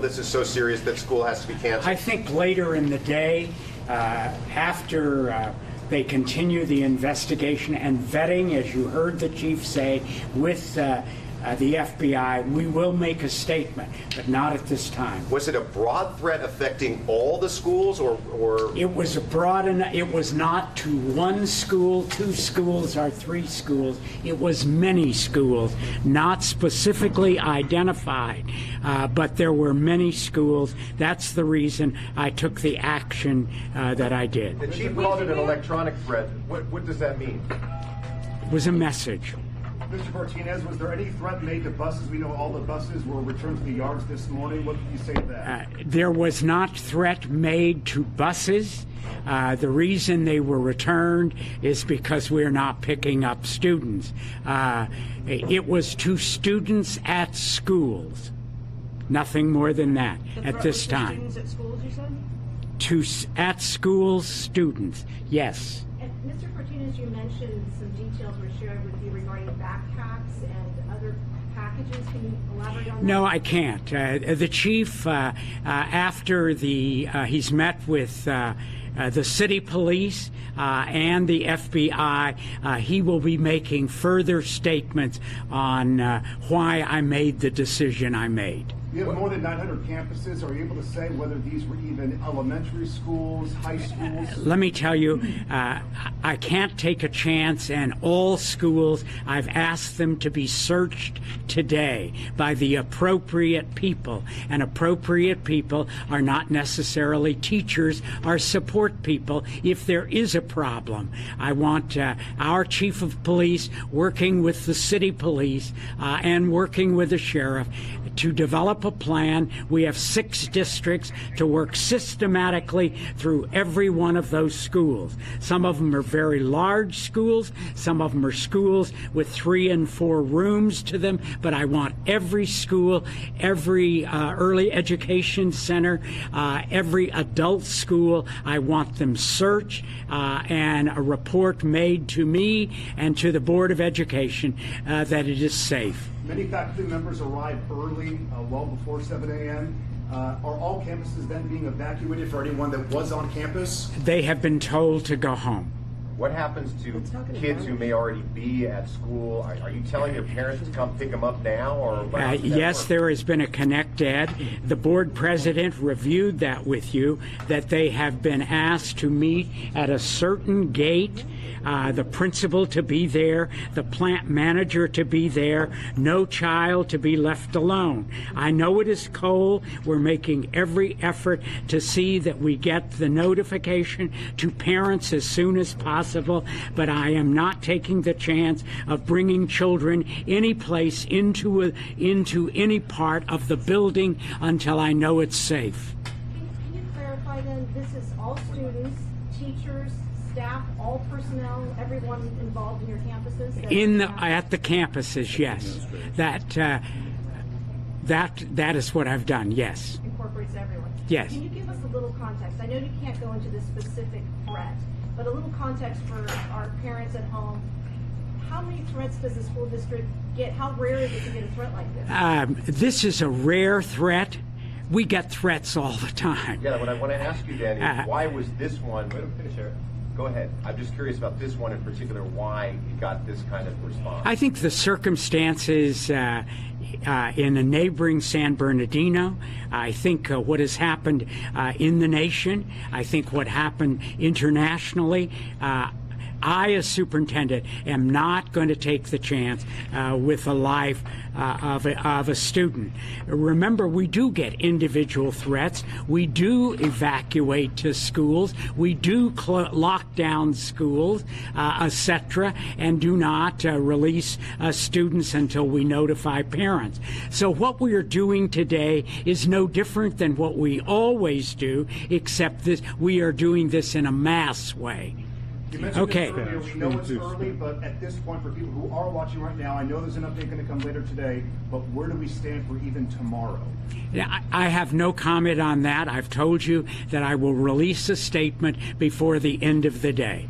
this is so serious that school has to be canceled? I think later in the day, after they continue the investigation and vetting, as you heard the chief say, with the FBI, we will make a statement, but not at this time. Was it a broad threat affecting all the schools, or? It was a broad, and it was not to one school, 2 schools, or 3 schools. It was many schools, not specifically identified, but there were many schools. That's the reason I took the action that I did. The chief called it an electronic threat. What does that mean? It was a message. Mr. Martinez, was there any threat made to buses? We know all the buses were returned to the yards this morning. What can you say to that? There was not threat made to buses. The reason they were returned is because we're not picking up students. It was to students at schools. Nothing more than that at this time. Students at schools, you said? At schools, students, yes. And Mr. Martinez, you mentioned some details were shared with you regarding backpacks and other packages. Can you elaborate on that? No, I can't. The chief, after he's met with the city police and the FBI, he will be making further statements on why I made the decision I made. You have more than 900 campuses. Are you able to say whether these were even elementary schools, high schools? Let me tell you, I can't take a chance, and all schools, I've asked them to be searched today by the appropriate people, and appropriate people are not necessarily teachers or support people if there is a problem. I want our chief of police working with the city police and working with the sheriff to develop a plan. We have 6 districts to work systematically through every one of those schools. Some of them are very large schools. Some of them are schools with 3 and 4 rooms to them. But I want every school, every early education center, every adult school, I want them searched and a report made to me and to the Board of Education that it is safe. Many faculty members arrive early, well before 7 a.m. Are all campuses then being evacuated for anyone that was on campus? They have been told to go home. What happens to kids who may already be at school? Are you telling your parents to come pick them up now? Or yes, there has been a Connect Ed. The board president reviewed that with you, that they have been asked to meet at a certain gate, the principal to be there, the plant manager to be there, no child to be left alone. I know it is cold. We're making every effort to see that we get the notification to parents as soon as possible, but I am not taking the chance of bringing children any place into any part of the building until I know it's safe. Can you clarify then, this is all students, teachers, staff, all personnel, everyone involved in your campuses? At the campuses, yes. That is what I've done, yes. Incorporates everyone? Yes. Can you give us a little context? I know you can't go into the specific threat, but a little context for our parents at home. How many threats does the school district get? How rare is it to get a threat like this? This is a rare threat. We get threats all the time. Yeah, what I want to ask you, Dan, is why was this one? Wait, finish here. Go ahead. I'm just curious about this one in particular, why you got this kind of response. I think the circumstances in a neighboring San Bernardino, I think what has happened in the nation, I think what happened internationally, I, as superintendent, am not going to take the chance with the life of a student. Remember, we do get individual threats. We do evacuate to schools. We do lock down schools, etc., and do not release students until we notify parents. So what we are doing today is no different than what we always do, except this, we are doing this in a mass way. You mentioned Okay. this earlier. We know it's early, but at this point, for people who are watching right now, I know there's an update going to come later today, but where do we stand for even tomorrow? I have no comment on that. I've told you that I will release a statement before the end of the day.